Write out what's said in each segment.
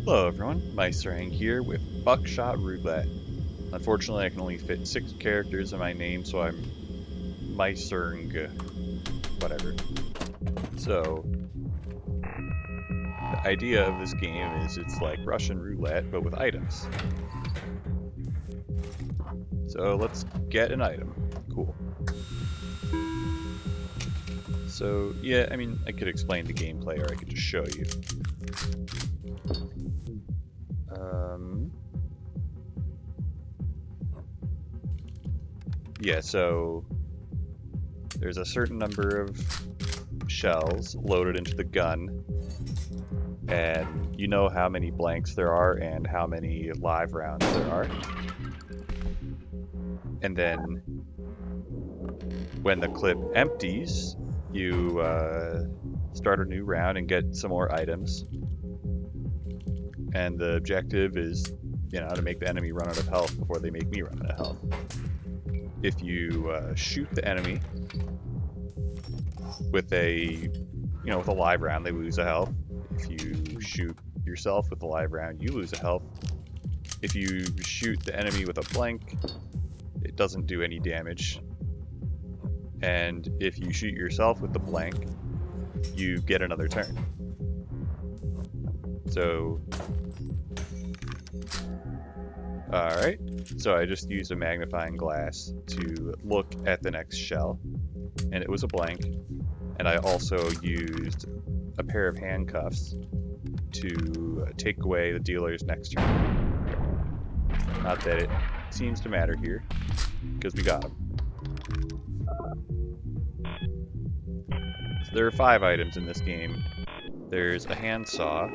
Hello everyone, Meisterhang here with Buckshot Roulette. Unfortunately, I can only fit 6 characters in my name, so I'm Meisterng, whatever. So, the idea of this game is it's like Russian roulette, but with items. So let's get an item. Cool. So, yeah, I mean, I could explain the gameplay or I could just show you. Yeah, so there's a certain number of shells loaded into the gun, and you know how many blanks there are and how many live rounds there are. And then when the clip empties, you start a new round and get some more items. And the objective is, to make the enemy run out of health before they make me run out of health. If you shoot the enemy with a live round, they lose a health. If you shoot yourself with a live round, you lose a health. If you shoot the enemy with a blank, it doesn't do any damage. And if you shoot yourself with the blank, you get another turn. So, alright, so I just used a magnifying glass to look at the next shell, and it was a blank. And I also used a pair of handcuffs to take away the dealer's next turn. Not that it seems to matter here, because we got him. So there are 5 items in this game. There's a handsaw,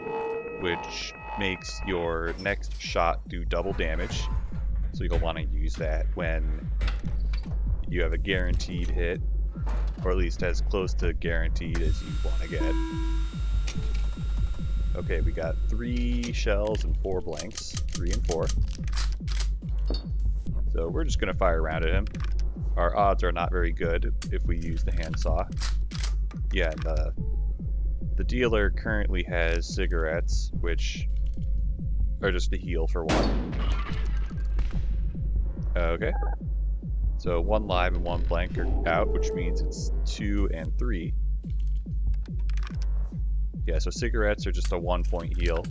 which makes your next shot do double damage. So you'll want to use that when you have a guaranteed hit, or at least as close to guaranteed as you want to get. Okay, we got 3 shells and 4 blanks, 3 and 4. So we're just going to fire around at him. Our odds are not very good if we use the handsaw. Yeah, and the dealer currently has cigarettes, which are just a heal for 1. Okay. So 1 live and 1 blank are out, which means it's 2 and 3. Yeah, so cigarettes are just a 1-point heal.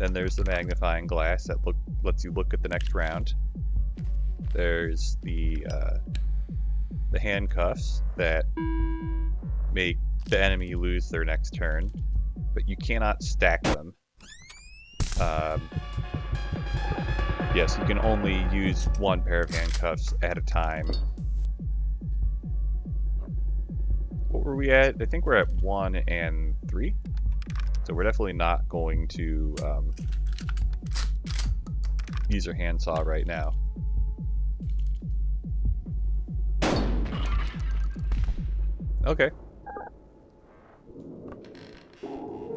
Then there's the magnifying glass that lets you look at the next round. There's the handcuffs that make the enemy lose their next turn, but you cannot stack them. Yes, you can only use 1 pair of handcuffs at a time. What were we at? I think we're at 1 and 3. So we're definitely not going to use our handsaw right now. Okay.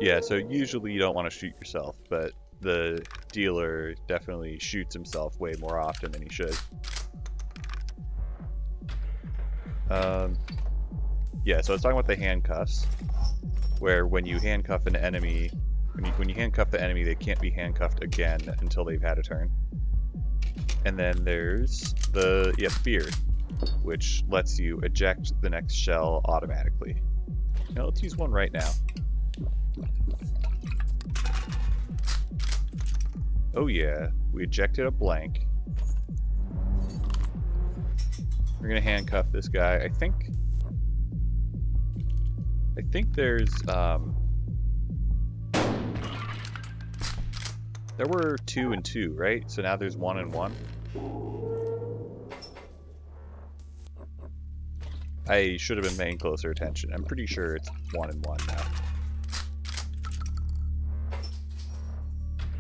Yeah, so usually you don't want to shoot yourself, but the dealer definitely shoots himself way more often than he should. Yeah, so I was talking about the handcuffs, where when you handcuff an enemy, when you handcuff the enemy, they can't be handcuffed again until they've had a turn. And then there's the beard, which lets you eject the next shell automatically. Now let's use one right now. Oh yeah, we ejected a blank. We're gonna handcuff this guy. I think there's there were 2 and 2, right? So now there's 1 and 1. I should have been paying closer attention. I'm pretty sure it's 1 and 1 now.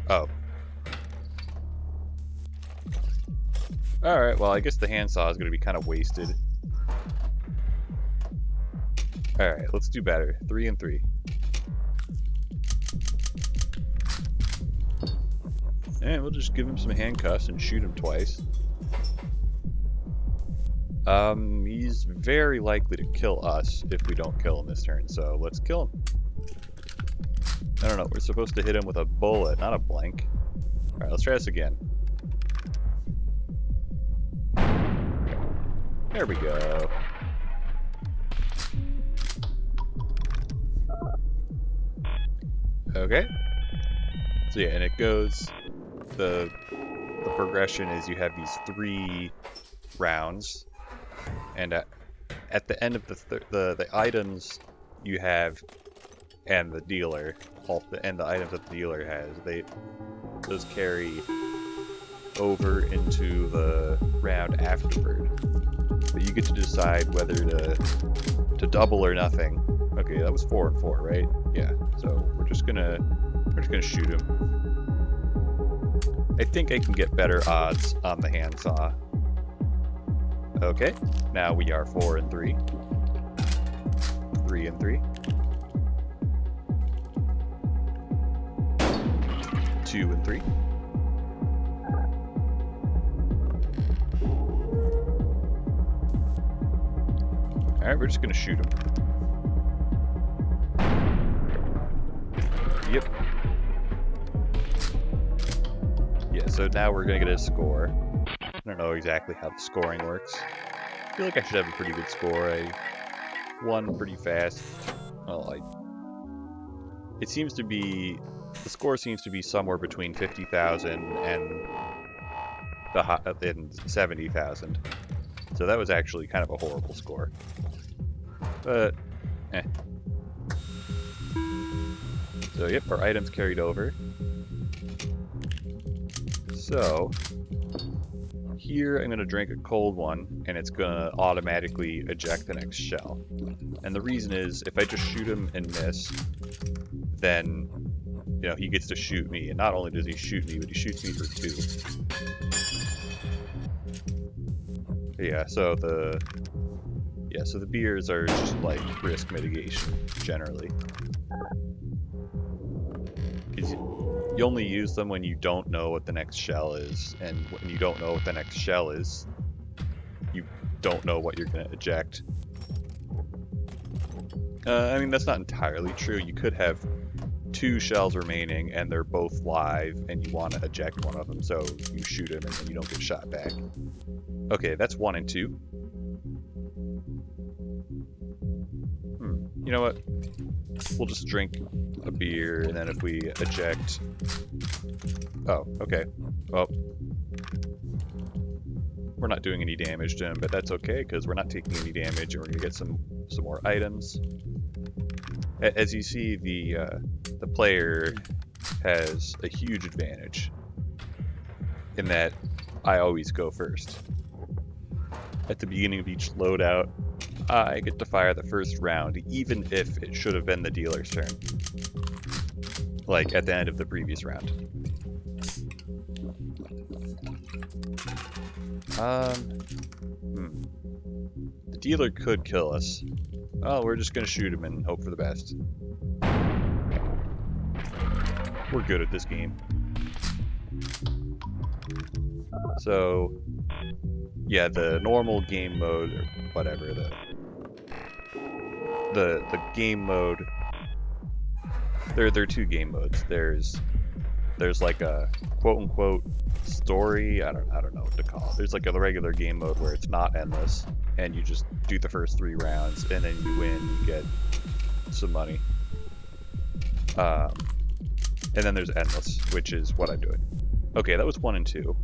Oh. Alright, well I guess the handsaw is going to be kind of wasted. Alright, let's do better. 3 and 3. And we'll just give him some handcuffs and shoot him twice. He's very likely to kill us if we don't kill him this turn, so let's kill him. don't know. We're supposed to hit him with a bullet, not a blank. Alright, let's try this again. There we go. Okay. So yeah, and it goes, the progression is you have these 3 rounds, and at the end of the items you have, and the dealer, and the items that the dealer has, those carry over into the round afterward. But you get to decide whether to double or nothing. Okay, that was 4 and 4, right? Yeah. So we're just gonna shoot him. I think I can get better odds on the handsaw. Okay, now we are 4 and 3. 3 and 3. 2 and 3. Alright, we're just gonna shoot him. Yep. Yeah, so now we're gonna get a score. I don't know exactly how the scoring works. I feel like I should have a pretty good score. I won pretty fast. Well, it seems to be, the score seems to be somewhere between 50,000 and 70,000. So that was actually kind of a horrible score. But, eh. So, yep, our items carried over. So, here I'm going to drink a cold one, and it's going to automatically eject the next shell. And the reason is, if I just shoot him and miss, then, you know, he gets to shoot me. And not only does he shoot me, but he shoots me for 2. Yeah, so the beers are just like risk mitigation, generally. You only use them when you don't know what the next shell is, and when you don't know what the next shell is, you don't know what you're going to eject. I mean, that's not entirely true. You could have 2 shells remaining, and they're both live, and you want to eject one of them, so you shoot him, and then you don't get shot back. Okay, that's 1 and 2. You know what? We'll just drink a beer, and then if we eject... Oh, okay. Well, we're not doing any damage to him, but that's okay, because we're not taking any damage, and we're going to get some more items. As you see, the player has a huge advantage, in that I always go first. At the beginning of each loadout, I get to fire the first round, even if it should have been the dealer's turn. Like at the end of the previous round. The dealer could kill us. Well, we're just gonna shoot him and hope for the best. We're good at this game. So, yeah, the normal game mode, or whatever, the game mode, there are 2 game modes. There's like a quote-unquote story, I don't know what to call it. There's like a regular game mode where it's not endless, and you just do the first 3 rounds, and then you win, you get some money. And then there's endless, which is what I'm doing. Okay, that was 1 and 2.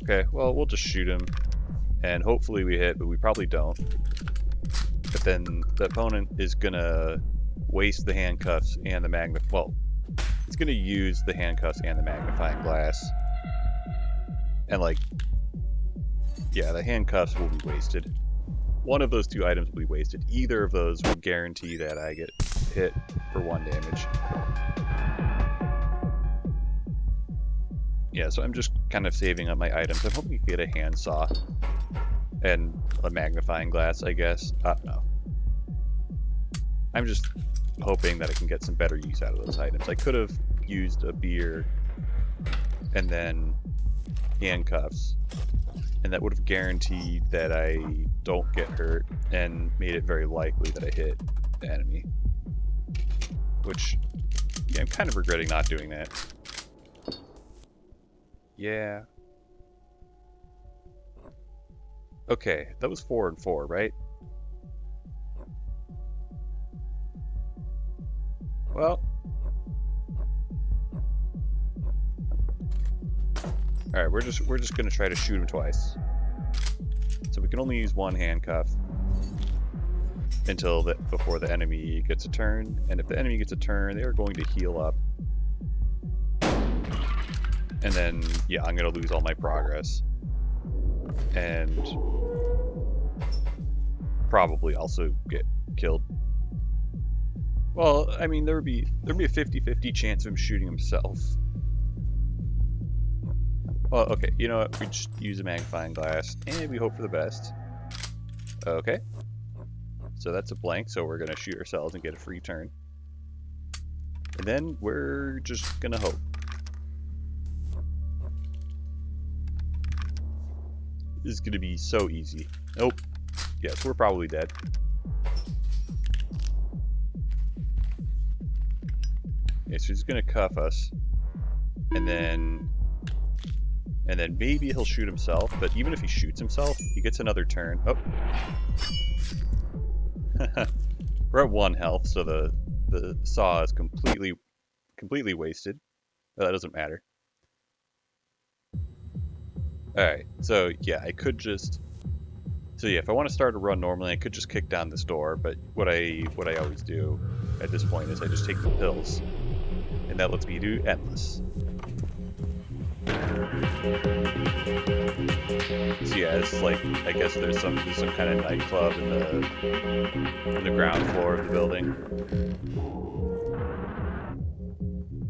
Okay, well, we'll just shoot him, and hopefully we hit, but we probably don't. But then the opponent is gonna waste the handcuffs and the well, it's gonna use the handcuffs and the magnifying glass. And like, yeah, the handcuffs will be wasted. One of those 2 items will be wasted. Either of those will guarantee that I get hit for 1 damage. Yeah, so I'm just kind of saving up my items. I'm hoping to get a handsaw and a magnifying glass, I guess. I don't know. I'm just hoping that I can get some better use out of those items. I could have used a beer and then handcuffs, And that would have guaranteed that I don't get hurt and made it very likely that I hit the enemy. Which, yeah, I'm kind of regretting not doing that. Yeah. Okay, that was 4 and 4, right? Well. Alright, we're just gonna try to shoot him twice. So we can only use one handcuff before the enemy gets a turn, and if the enemy gets a turn, they are going to heal up. And then, yeah, I'm gonna lose all my progress. And probably also get killed. Well, I mean, there'd be a 50-50 chance of him shooting himself. Well, okay, you know what? We just use a magnifying glass, and we hope for the best. Okay. So that's a blank, so we're going to shoot ourselves and get a free turn. And then we're just going to hope. This is going to be so easy. Nope. Yes, we're probably dead. Okay, so he's going to cuff us. And then maybe he'll shoot himself, but even if he shoots himself, he gets another turn. Oh. We're at 1 health, so the saw is completely wasted. But that doesn't matter. Alright, so yeah, I could just... So yeah, if I want to start a run normally, I could just kick down this door, but what I always do at this point is I just take the pills, and that lets me do endless. So yeah, it's like, I guess there's some kind of nightclub in the ground floor of the building.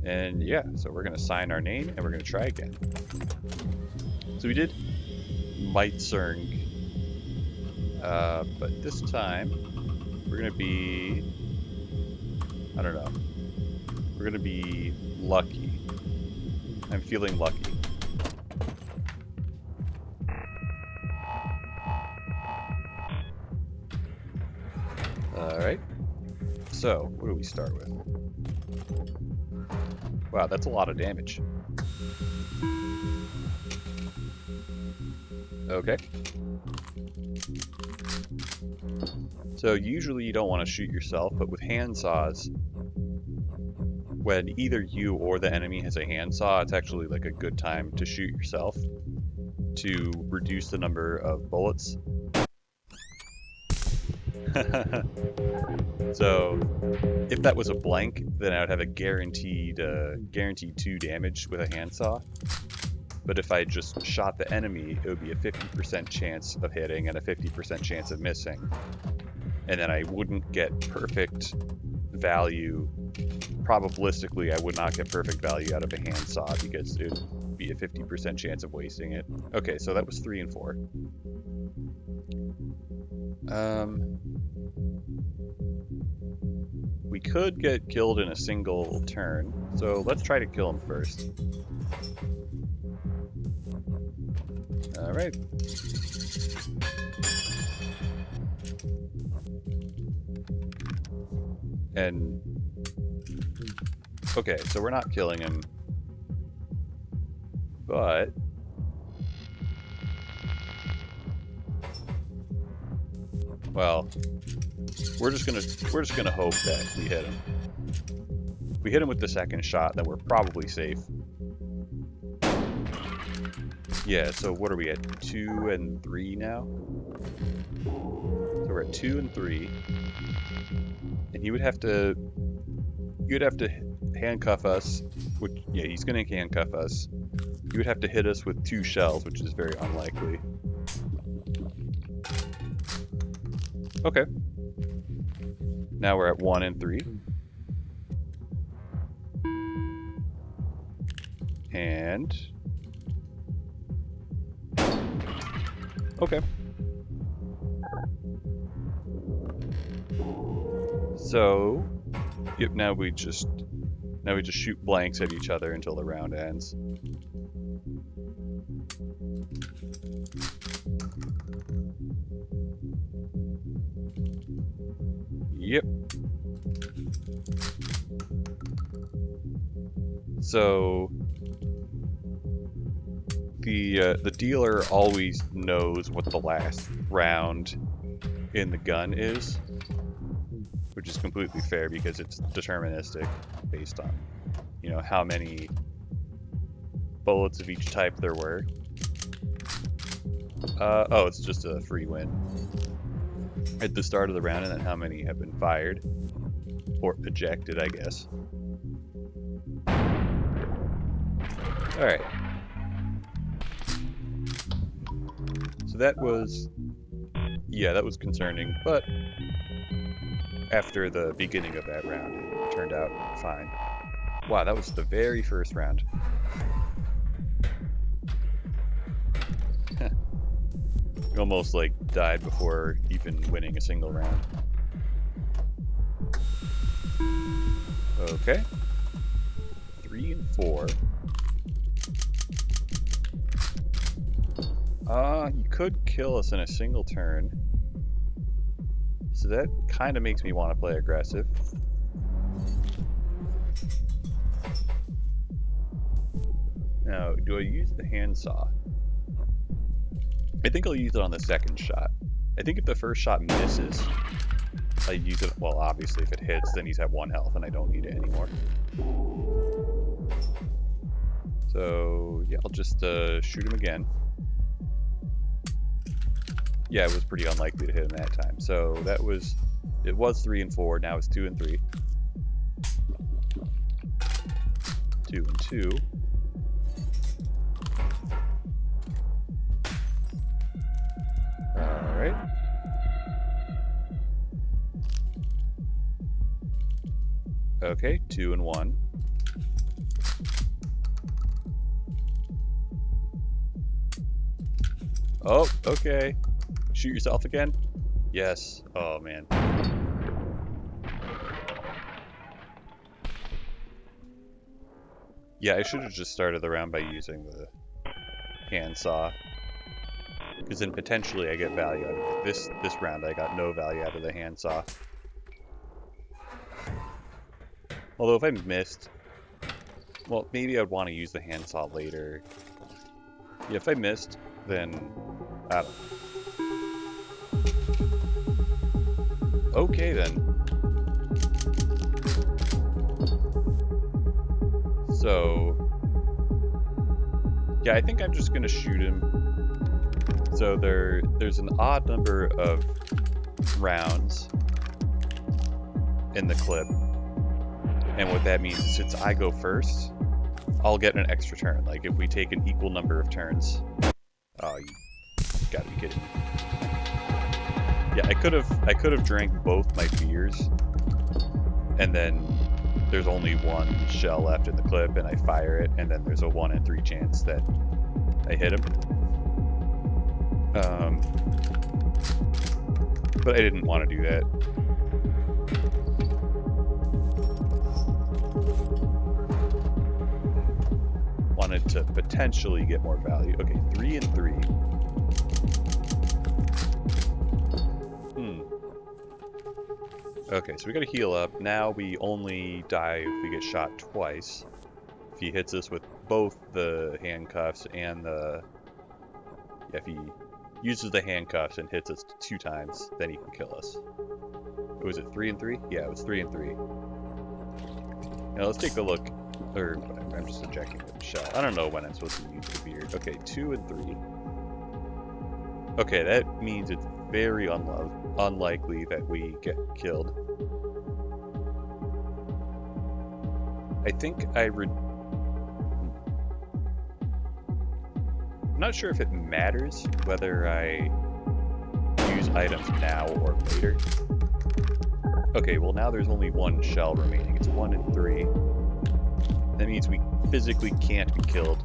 And yeah, so we're gonna sign our name and we're gonna try again. So we did Meitzerng, but this time we're gonna be, I don't know, we're gonna be lucky. I'm feeling lucky. Alright, so what do we start with? Wow, that's a lot of damage. Okay. So usually you don't want to shoot yourself, but with handsaws, when either you or the enemy has a handsaw, it's actually like a good time to shoot yourself to reduce the number of bullets. So if that was a blank, then I would have a guaranteed 2 damage with a handsaw. But if I just shot the enemy, it would be a 50% chance of hitting and a 50% chance of missing. And then I wouldn't get perfect value. Probabilistically, I would not get perfect value out of a handsaw because it would be a 50% chance of wasting it. Okay, so that was 3 and 4. We could get killed in a single turn, so let's try to kill him first. Alright. And... okay, so we're not killing him. But... well, we're just gonna hope that we hit him. If we hit him with the second shot, then we're probably safe. Yeah, so what are we at? 2 and 3 now? So we're at 2 and 3. And you'd have to handcuff us, which, yeah, he's gonna handcuff us. You would have to hit us with 2 shells, which is very unlikely. Okay. Now we're at 1 and 3. And... okay. So, yep, now we just shoot blanks at each other until the round ends. Yep. So the dealer always knows what the last round in the gun is, which is completely fair because it's deterministic based on, you know, how many bullets of each type there were. Oh, it's just a free win at the start of the round, and then how many have been fired or ejected, I guess. All right. So that was, yeah, that was concerning, but after the beginning of that round, it turned out fine. Wow, that was the very first round. Almost like died before even winning a single round. Okay. 3 and 4. You could kill us in a single turn. So that kind of makes me want to play aggressive. Now, do I use the handsaw? I think I'll use it on the second shot. I think if the first shot misses, I use it, well, obviously if it hits, then he's at 1 health and I don't need it anymore. So, yeah, I'll just shoot him again. Yeah, it was pretty unlikely to hit him that time. So that was, it was 3 and 4, now it's 2 and 3. 2 and 2. Alright. Okay, 2 and 1. Oh, okay. Shoot yourself again? Yes. Oh, man. Yeah, I should have just started the round by using the handsaw. Because then potentially I get value out of it. This round I got no value out of the handsaw. Although if I missed... Well, maybe I'd want to use the handsaw later. Yeah, if I missed, then... I don't know. Okay, then. So... Yeah, I think I'm just going to shoot him. So there's an odd number of rounds in the clip. And what that means is since I go first, I'll get an extra turn. Like if we take an equal number of turns. Oh, you gotta be kidding me. Yeah, I could have drank both my beers, and then there's only one shell left in the clip, and I fire it, and then there's a 1 in 3 chance that I hit him. But I didn't want to do that. Wanted to potentially get more value. Okay, 3 and 3. Okay, so we gotta heal up. Now we only die if we get shot twice. If he hits us with both the handcuffs and the... Yeah, if he uses the handcuffs and hits us 2 times, then he can kill us. Was it 3 and 3? Yeah, it was 3 and 3. Now let's take a look. Or, I'm just ejecting the shell. I don't know when I'm supposed to use the beard. Okay, 2 and 3. Okay, that means it's very unlikely that we get killed. I think I'm not sure if it matters whether I use items now or later. Okay, well now there's only 1 shell remaining. It's 1 and 3. That means we physically can't be killed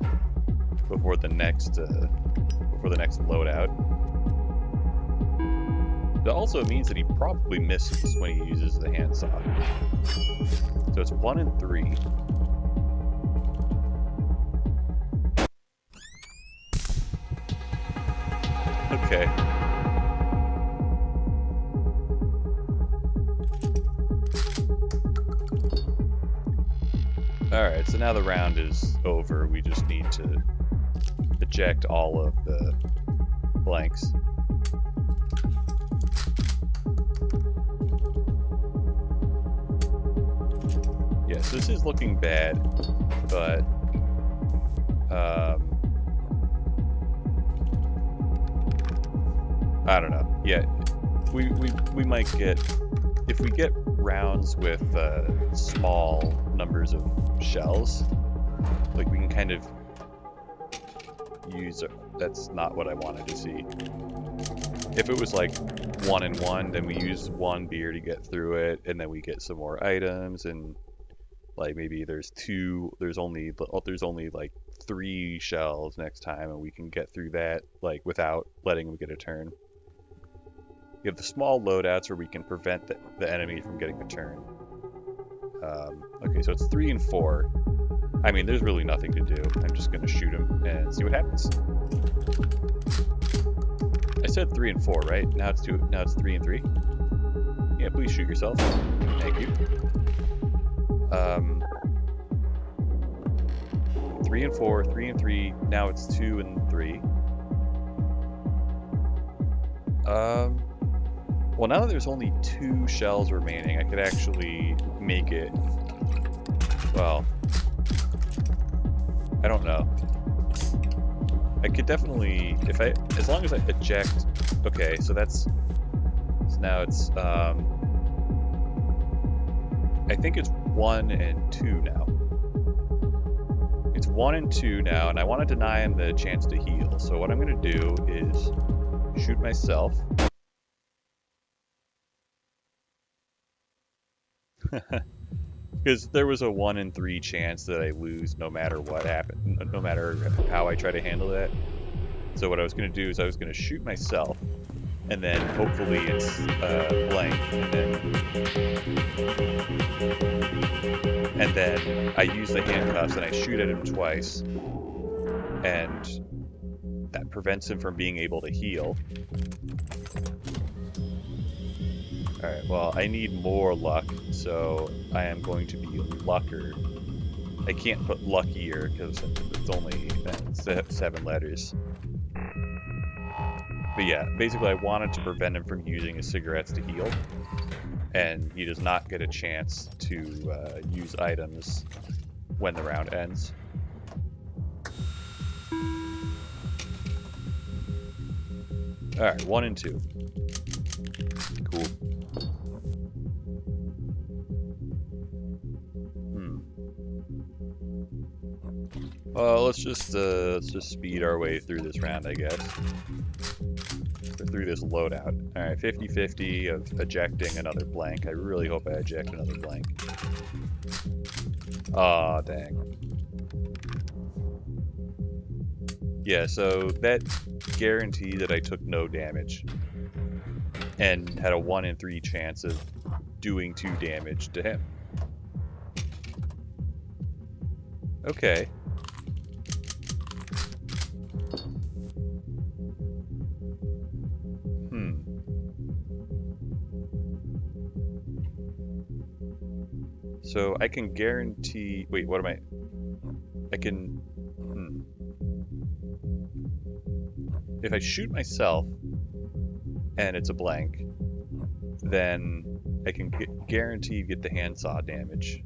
before the next loadout. It also means that he probably misses when he uses the handsaw. So it's 1 and 3. Okay. Alright, so now the round is over. We just need to eject all of the blanks. Yes, this is looking bad, but I don't know. Yeah, we might get, if we get rounds with small numbers of shells, like we can kind of use, that's not what I wanted to see. If it was like 1 and 1, then we use 1 beer to get through it, and then we get some more items, and like maybe there's only like 3 shells next time, and we can get through that like without letting them get a turn. You have the small loadouts where we can prevent the enemy from getting a turn. Okay, so it's 3 and 4. I mean, there's really nothing to do. I'm just gonna shoot him and see what happens. I said 3 and 4, right? Now it's 2. Now it's 3 and 3. Yeah, please shoot yourself. Thank you. 3 and 4, 3 and 3. Now it's 2 and 3. Well, now that there's only 2 shells remaining, I could actually make it. Well, I don't know. I could definitely, as long as I eject. Okay, so that's. So now it's. I think it's 1 and 2 now. It's 1 and 2 now, and I want to deny him the chance to heal. So what I'm going to do is shoot myself. Because there was a 1 in 3 chance that I lose no matter what happened, no matter how I try to handle that. So what I was going to do is I was going to shoot myself, and then hopefully it's blank, and then I use the handcuffs and I shoot at him twice, and that prevents him from being able to heal. Alright, well, I need more luck, so I am going to be lucker. I can't put luckier because it's only 7 letters. But yeah, basically I wanted to prevent him from using his cigarettes to heal, and he does not get a chance to use items when the round ends. Alright, 1 and 2. Cool. Let's just speed our way through this round, I guess. Through this loadout. Alright, 50-50 of ejecting another blank. I really hope I eject another blank. Aw, dang. Yeah, so that guaranteed that I took no damage. And had a 1 in 3 chance of doing 2 damage to him. Okay. So I can guarantee. Wait, what am I? I can. If I shoot myself and it's a blank, then I can guarantee get the handsaw damage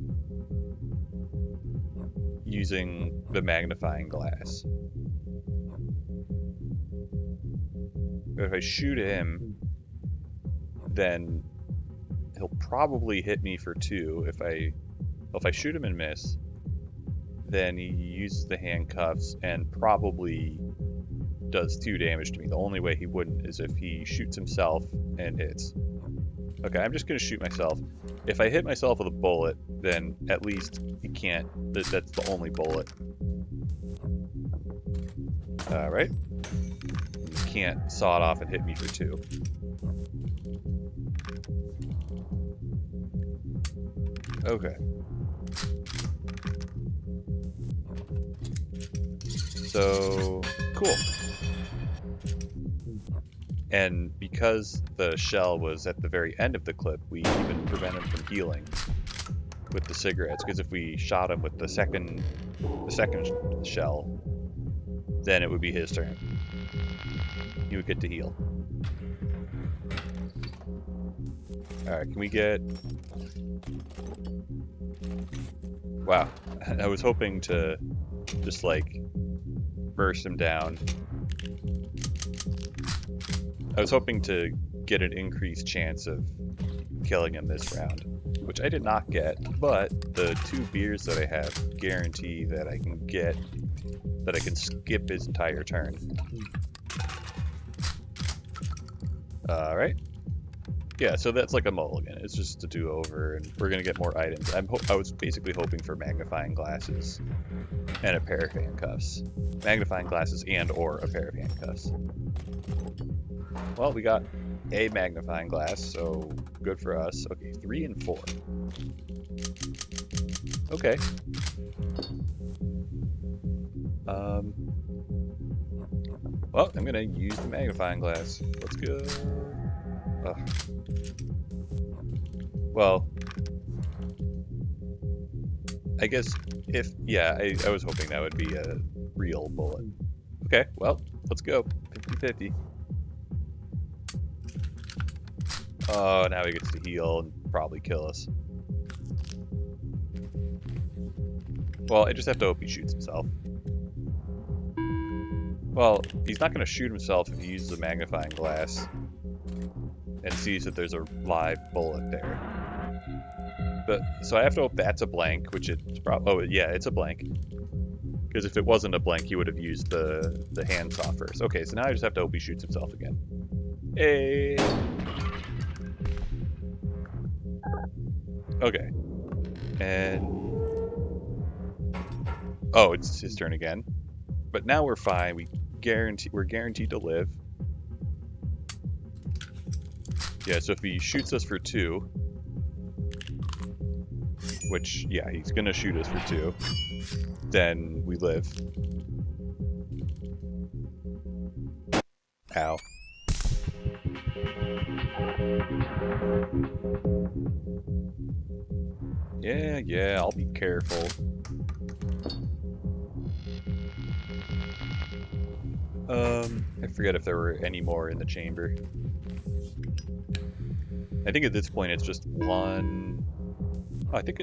using the magnifying glass. But if I shoot him, then he'll probably hit me for 2. If I shoot him and miss, then he uses the handcuffs and probably does 2 damage to me. The only way he wouldn't is if he shoots himself and hits. Okay, I'm just gonna shoot myself. If I hit myself with a bullet, then at least he can't. That's the only bullet. Alright. He can't saw it off and hit me for 2. Okay. So, cool. And because the shell was at the very end of the clip, we even prevent him from healing. with the cigarettes, because if we shot him with the second shell, then it would be his turn. He would get to heal. Alright, can we get... Wow, I was hoping to just, like, burst him down. I was hoping to get an increased chance of killing him this round, which I did not get, but the 2 beers that I have guarantee that I can skip his entire turn. Alright. Yeah, so that's like a mulligan. It's just a do-over, and we're gonna get more items. I was basically hoping for magnifying glasses and a pair of handcuffs. Magnifying glasses and or a pair of handcuffs. Well, we got a magnifying glass, so good for us. Okay, 3 and 4. Okay. Well, I'm gonna use the magnifying glass. Let's go. Ugh. Well, I guess I was hoping that would be a real bullet. Okay, well, let's go. 50-50. Oh, now he gets to heal and probably kill us. Well, I just have to hope he shoots himself. Well, he's not going to shoot himself if he uses a magnifying glass and sees that there's a live bullet there. But so I have to hope that's a blank, which it's probably... Oh, yeah, it's a blank. Because if it wasn't a blank, he would have used the handsaw first. Okay, so now I just have to hope he shoots himself again. Hey! Okay. And... Oh, it's his turn again. But now we're fine. We're guaranteed to live. Yeah, so if he shoots us for 2, which, yeah, he's gonna shoot us for 2, then we live. Ow. Yeah, I'll be careful. I forget if there were any more in the chamber. I think at this point it's just one... Oh, I think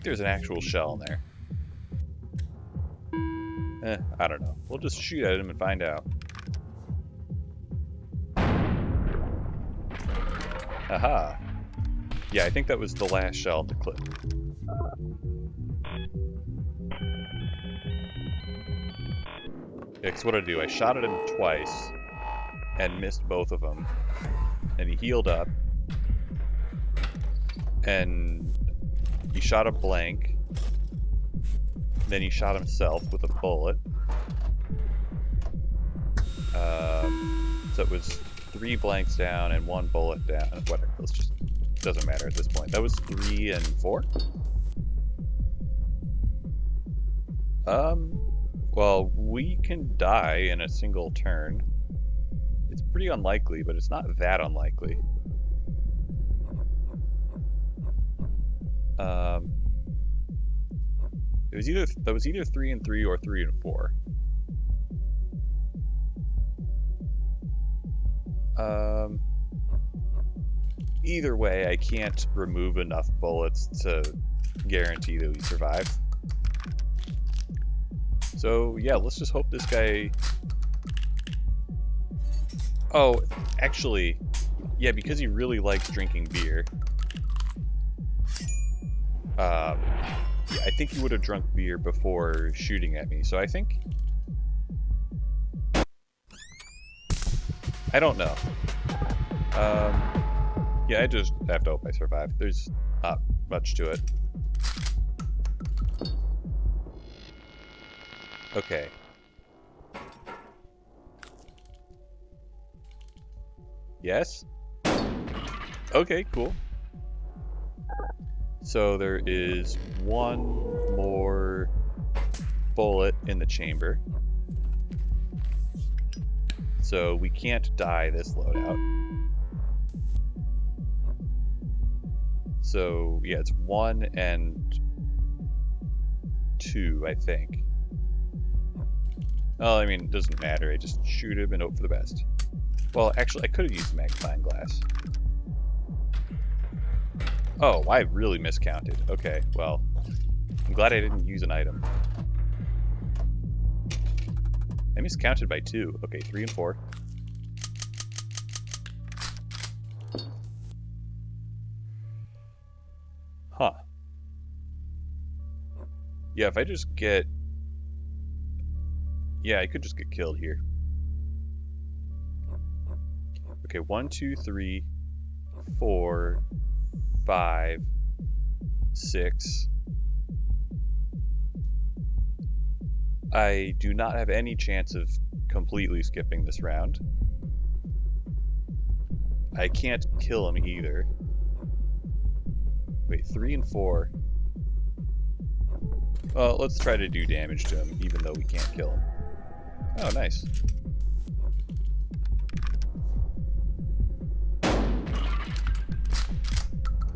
there's an actual shell in there. I don't know. We'll just shoot at him and find out. Aha! Yeah, I think that was the last shell in the clip. Yeah, 'cause what I do, I shot at him twice and missed both of them. And he healed up. And he shot a blank. Then he shot himself with a bullet. So it was 3 blanks down and 1 bullet down. Whatever, let's just... Doesn't matter at this point. That was 3 and 4? Well, we can die in a single turn. It's pretty unlikely, but it's not that unlikely. That was either 3 and 3 or 3 and 4. Either way, I can't remove enough bullets to guarantee that we survive. So yeah, let's just hope this guy... Oh, actually, yeah, because he really likes drinking beer. Yeah, I think he would have drunk beer before shooting at me, so I think... I don't know. Yeah, I just have to hope I survive. There's not much to it. Okay. Yes? Okay, cool. So there is 1 more bullet in the chamber. So we can't die this loadout. So, yeah, it's 1 and 2, I think. Oh, I mean, it doesn't matter. I just shoot him and hope for the best. Well, actually, I could have used magnifying glass. Oh, I really miscounted. Okay, well, I'm glad I didn't use an item. I miscounted by 2. Okay, 3 and 4. Huh. Yeah, if I just get... Yeah, I could just get killed here. Okay, 1, 2, 3, 4, 5, 6. I do not have any chance of completely skipping this round. I can't kill him either. Wait, 3 and 4. Well, let's try to do damage to him, even though we can't kill him. Oh, nice.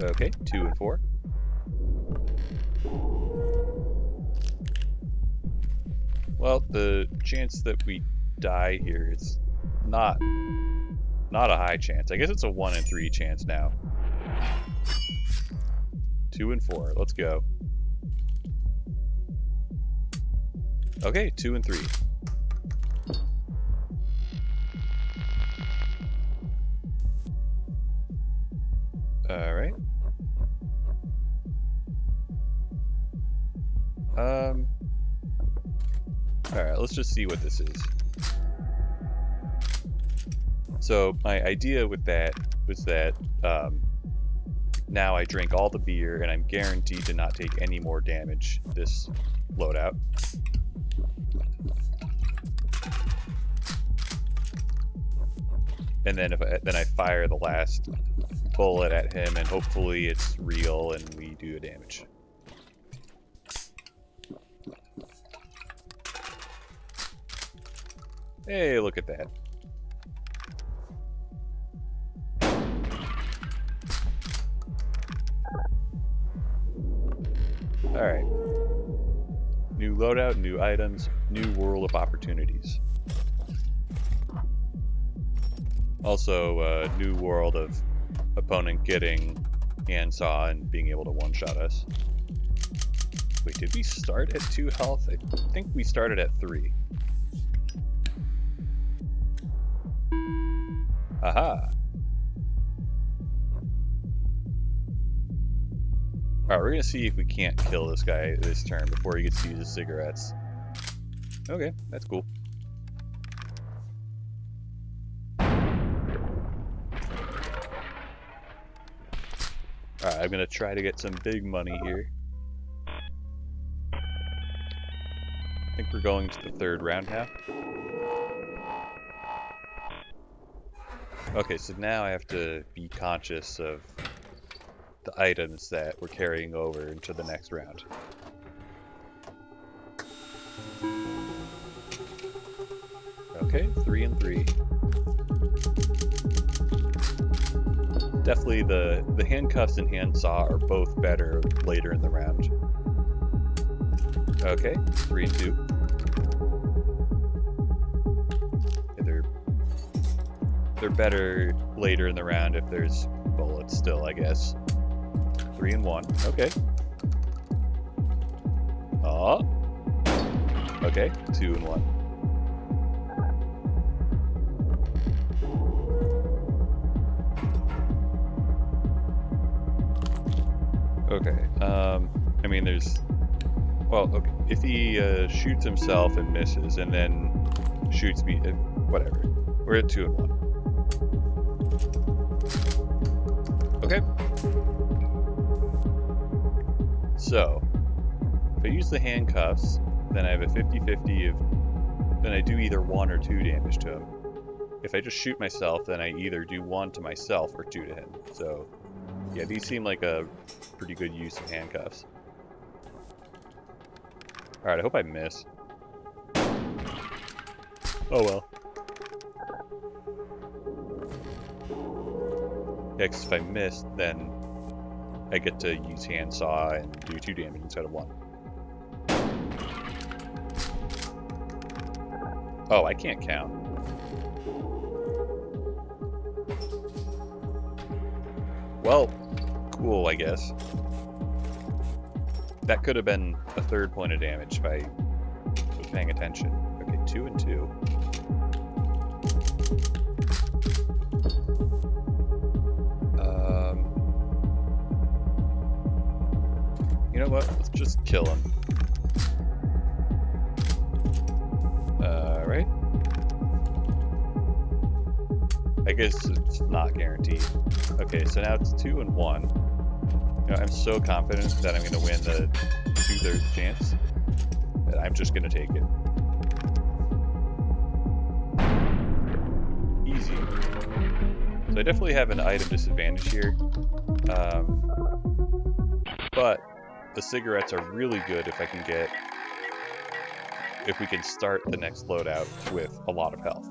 Okay, 2 and 4. Well, the chance that we die here is not a high chance. I guess it's a 1 in 3 chance now. 2 and 4. Let's go. Okay, 2 and 3. All right. All right, let's just see what this is. So my idea with that was that now I drink all the beer and I'm guaranteed to not take any more damage this loadout. And then then I fire the last bullet at him and hopefully it's real and we do damage. Hey, look at that. Alright. New loadout, new items, new world of opportunities. Also, new world of opponent getting handsaw and being able to one-shot us. Wait, did we start at 2 health? I think we started at 3. Aha! Alright, we're gonna see if we can't kill this guy this turn before he gets to use his cigarettes. Okay, that's cool. Alright, I'm gonna try to get some big money here. I think we're going to the 3rd round now. Okay, so now I have to be conscious of the items that we're carrying over into the next round. Okay, 3 and 3. Definitely the handcuffs and handsaw are both better later in the round. Okay, 3 and 2. They're better later in the round if there's bullets still, I guess. 3 and 1. Okay. Oh. Okay, 2 and 1. Okay. I mean, there's. Well, okay. If he shoots himself and misses, and then shoots me, whatever. We're at 2 and 1. Okay. So, if I use the handcuffs, then I have a 50-50 of... Then I do either 1 or 2 damage to him. If I just shoot myself, then I either do 1 to myself or 2 to him. So, yeah, these seem like a pretty good use of handcuffs. Alright, I hope I miss. Oh well. Yeah, 'cause if I miss, then I get to use handsaw and do 2 damage instead of 1. Oh, I can't count. Well, cool, I guess. That could have been a 3rd point of damage if I was paying attention. Okay, 2 and 2. You know what? Let's just kill him. Alright. I guess it's not guaranteed. Okay, so now it's 2 and 1. You know, I'm so confident that I'm going to win the 2/3 chance that I'm just going to take it. Easy. So I definitely have an item disadvantage here. But the cigarettes are really good if we can start the next loadout with a lot of health.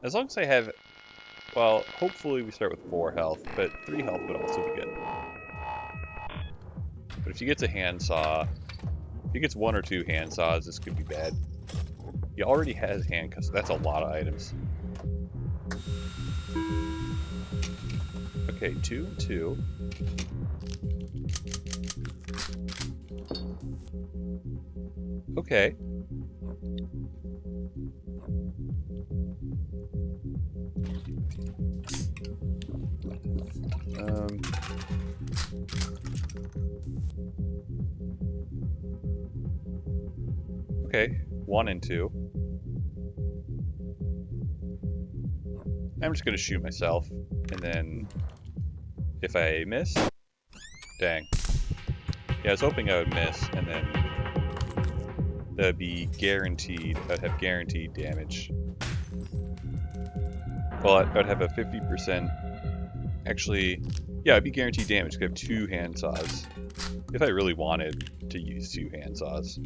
As long as I have, well, hopefully we start with 4 health, but 3 health would also be good. But if he gets a handsaw, if he gets 1 or 2 handsaws, this could be bad. He already has handcuffs, so that's a lot of items. Okay, 2 and 2. Okay. Okay, 1 and 2. I'm just gonna shoot myself, and then if I miss, dang. Yeah, I was hoping I would miss, and then that'd be guaranteed. I'd have guaranteed damage. Well, I'd have a 50%. Actually, yeah, I'd be guaranteed damage because I have 2 handsaws. If I really wanted to use 2 handsaws.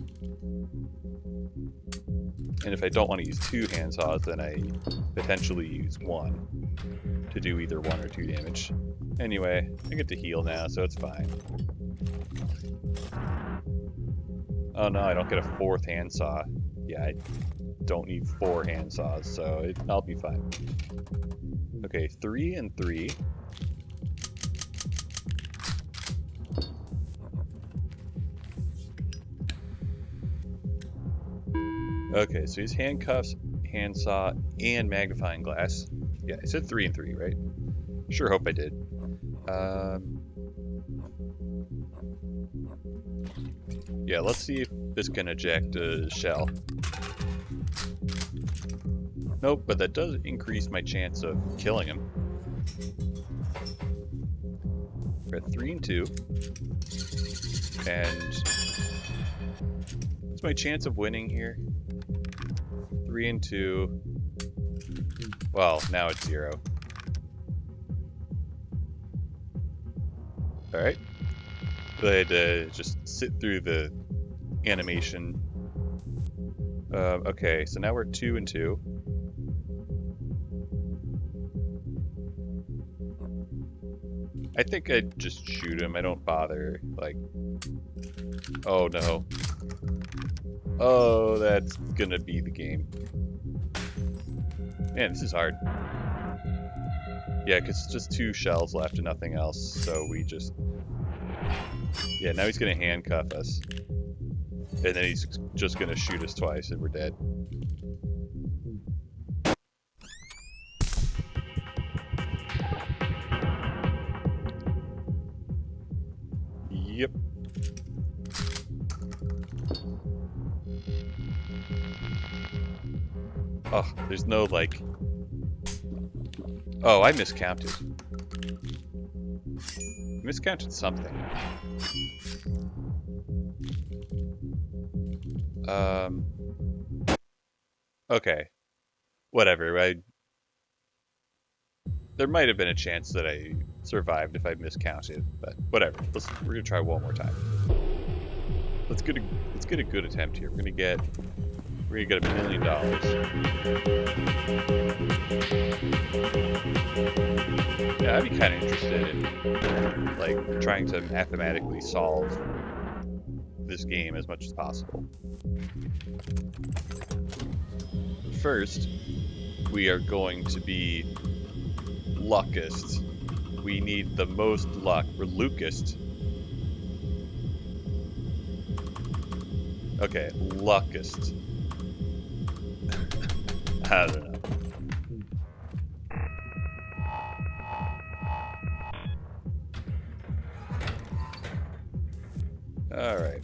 And if I don't want to use 2 handsaws, then I potentially use 1 to do either 1 or 2 damage. Anyway, I get to heal now, so it's fine. Oh no, I don't get a 4th handsaw. Yeah, I don't need 4 handsaws, so I'll be fine. Okay, 3 and 3. Okay, so he's handcuffs, handsaw, and magnifying glass. Yeah, I said 3 and 3, right? Sure hope I did. Yeah, let's see if this can eject a shell. Nope, but that does increase my chance of killing him. We're at 3 and 2. And what's my chance of winning here? 3 and 2. Well, now it's 0. Alright. So I had to just sit through the animation. Okay, so now we're 2 and 2. I think I'd just shoot him. I don't bother, like... Oh no. Oh, that's gonna be the game. Man, this is hard. Yeah, because it's just 2 shells left and nothing else, so we just... Yeah, now he's gonna handcuff us. And then he's just gonna shoot us twice and we're dead. Yep. Oh, there's no, like... Oh, I miscounted. Miscounted something. Okay. Whatever, there might have been a chance that I survived if I miscounted, but whatever. We're gonna try one more time. Let's get a good attempt here. We're gonna get $1 million. Yeah, I'd be kind of interested in like trying to mathematically solve this game as much as possible. First, we are going to be luckist. We need the most luck. We're Lucist. Okay, luckist. I don't know. Alright.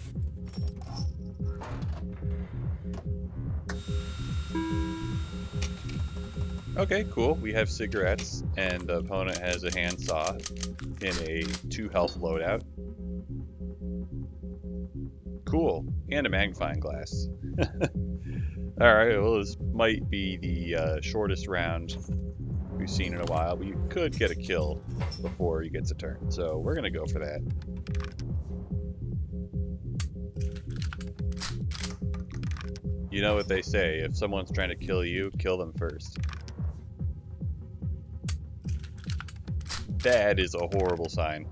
Okay, cool. We have cigarettes, and the opponent has a handsaw in a 2 health loadout. Cool. And a magnifying glass. Alright, well, this might be the shortest round we've seen in a while, but you could get a kill before he gets a turn, so we're gonna go for that. You know what they say, if someone's trying to kill you, kill them first. That is a horrible sign.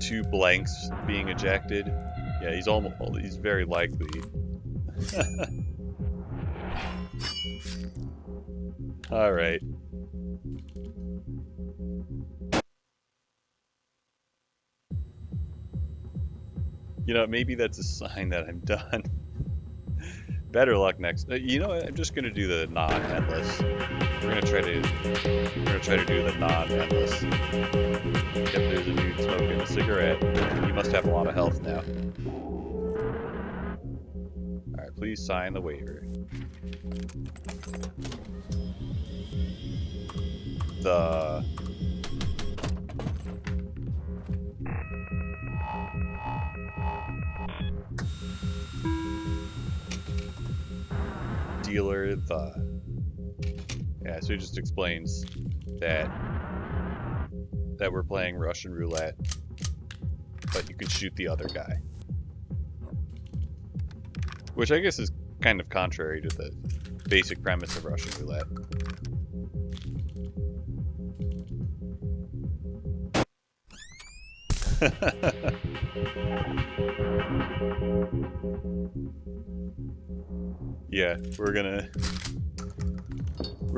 2 blanks being ejected. Yeah, he's very likely. Alright. You know, maybe that's a sign that I'm done. Better luck next. You know what? I'm just gonna do the non-endless. We're gonna try to do the non-endless. Yep, there's a dude smoking a cigarette. He must have a lot of health now. Alright, please sign the waiver. The... dealer, the... Yeah, so he just explains that we're playing Russian roulette, but you can shoot the other guy. Which I guess is kind of contrary to the basic premise of Russian roulette. Yeah, we're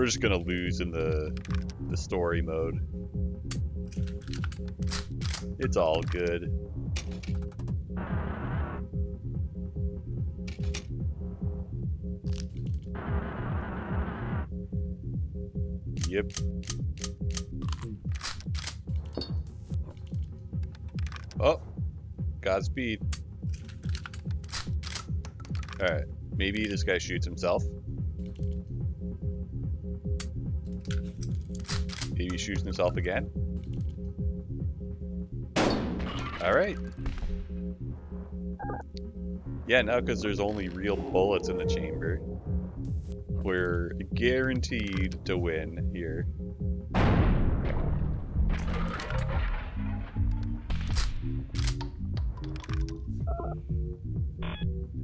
just gonna lose in the story mode. It's all good. Yep. Oh, Godspeed. Alright, maybe this guy shoots himself. Maybe he shoots himself again. Alright. Yeah, now because there's only real bullets in the chamber, we're guaranteed to win here.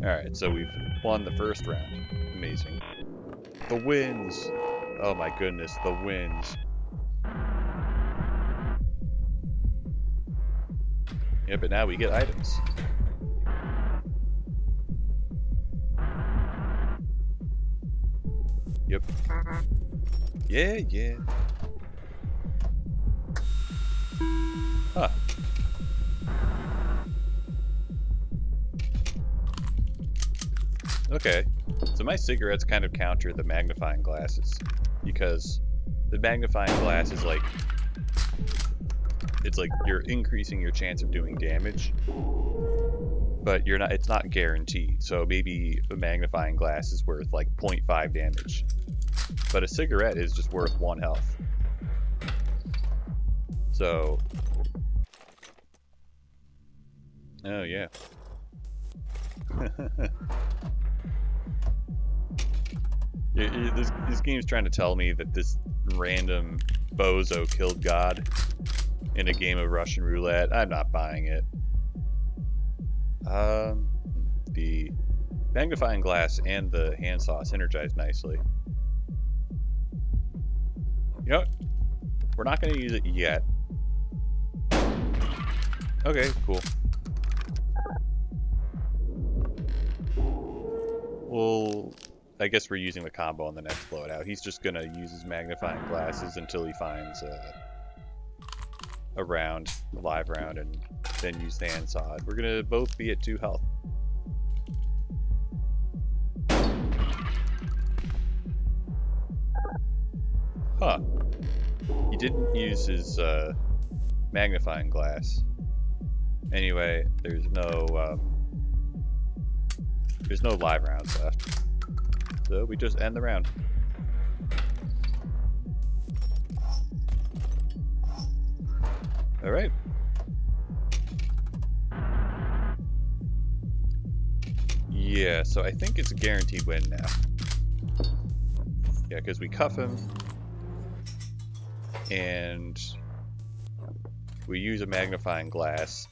Alright, so we've won the first round. Amazing. The wins! Oh my goodness, the wins. Yeah, but now we get items. Yep. Yeah. Huh. Okay. So my cigarettes kind of counter the magnifying glasses, because the magnifying glass is like, it's like you're increasing your chance of doing damage, but it's not guaranteed. So maybe a magnifying glass is worth like 0.5 damage, but a cigarette is just worth 1 health. So, oh yeah. This game's trying to tell me that this random bozo killed God in a game of Russian roulette. I'm not buying it. The magnifying glass and the handsaw synergize nicely. You know what? We're not going to use it yet. Okay, cool. Well, I guess we're using the combo on the next loadout. He's just going to use his magnifying glasses until he finds a round, a live round, and then use the handsaw. We're going to both be at 2 health. Huh. He didn't use his magnifying glass. Anyway, there's no live rounds left. So we just end the round. Alright. Yeah, so I think it's a guaranteed win now. Yeah, because we cuff him. And we use a magnifying glass.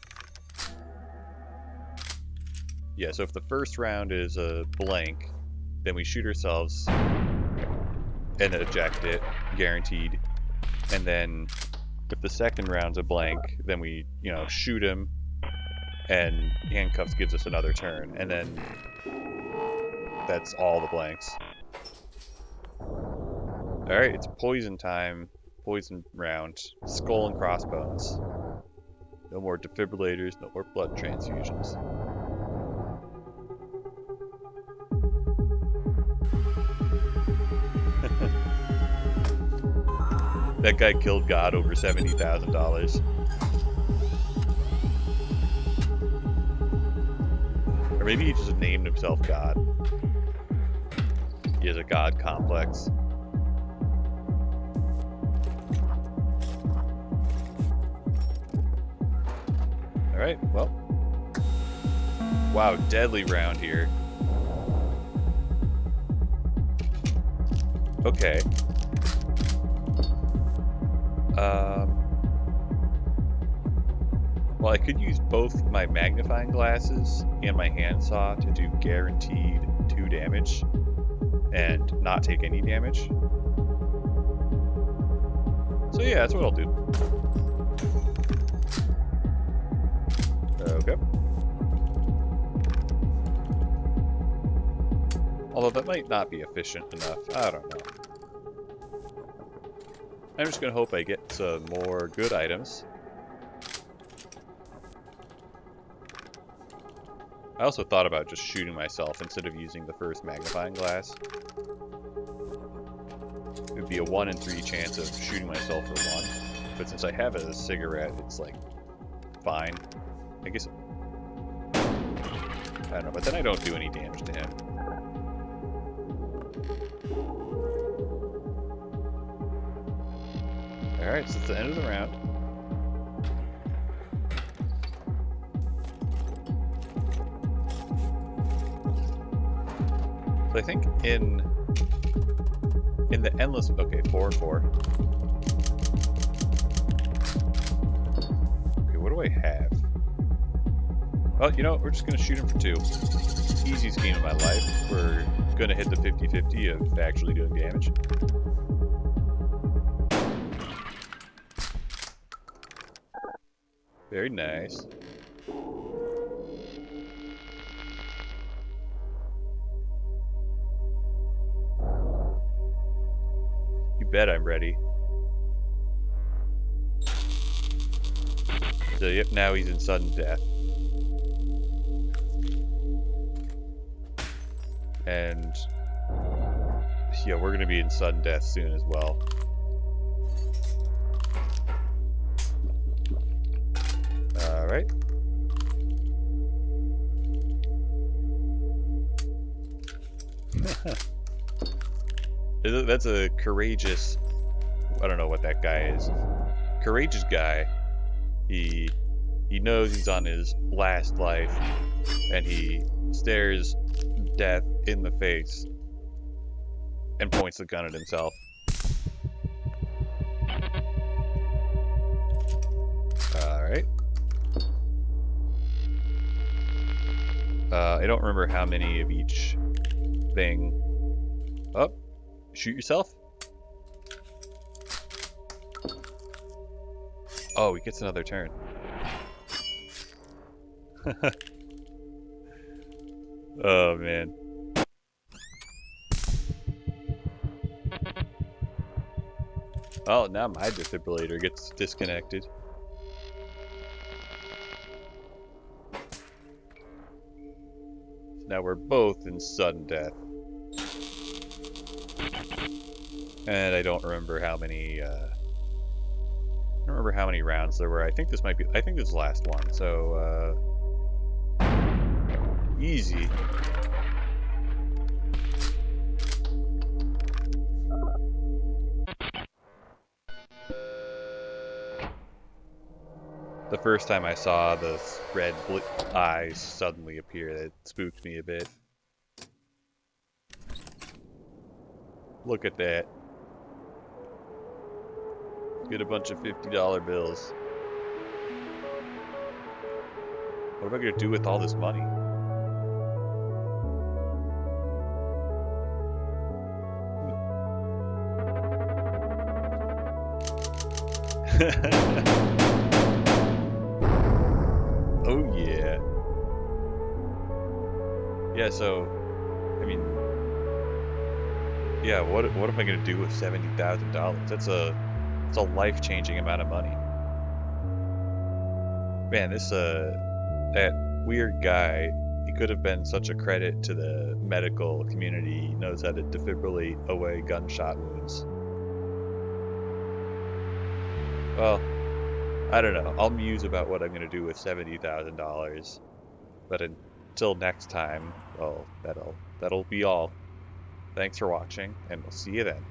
Yeah, so if the first round is a blank, then we shoot ourselves and eject it, guaranteed. And then if the second round's a blank, then we, you know, shoot him and handcuffs gives us another turn. And then that's all the blanks. Alright, it's poison time. Poison round. Skull and crossbones. No more defibrillators, no more blood transfusions. That guy killed God over $70,000. Or maybe he just named himself God. He has a God complex. Alright, well. Wow, deadly round here. Okay. Well, I could use both my magnifying glasses and my handsaw to do guaranteed 2 damage and not take any damage. So yeah, that's what I'll do. Okay. Although that might not be efficient enough. I don't know. I'm just going to hope I get some more good items. I also thought about just shooting myself instead of using the first magnifying glass. It would be a 1 in 3 chance of shooting myself for 1. But since I have a cigarette, it's like, fine. I guess... I don't know, but then I don't do any damage to him. Alright, so it's the end of the round. So I think in the endless... Okay, 4 and 4. Okay, what do I have? Well, you know, we're just going to shoot him for 2. Easiest game of my life. We're going to hit the 50-50 of actually doing damage. Very nice. You bet I'm ready. So, yep, now he's in sudden death. And yeah, we're going to be in sudden death soon as well. Alright. That's a courageous... I don't know what that guy is. Courageous guy. He knows he's on his last life, and he stares death in the face and points the gun at himself. Alright. I don't remember how many of each thing. Oh, shoot yourself. Oh, he gets another turn. Oh, man. Oh, now my defibrillator gets disconnected. Now we're both in sudden death. And I don't remember how many, rounds there were. I think this might be, I think this is the last one, so, easy. The first time I saw the red eyes suddenly appear, it spooked me a bit. Look at that. Get a bunch of $50 bills. What am I going to do with all this money? Oh yeah. Yeah, so, I mean, yeah, what am I going to do with $70,000? It's a life-changing amount of money. Man, that weird guy, he could have been such a credit to the medical community. He knows how to defibrillate away gunshot wounds. Well, I don't know. I'll muse about what I'm going to do with $70,000. But until next time, well, that'll be all. Thanks for watching, and we'll see you then.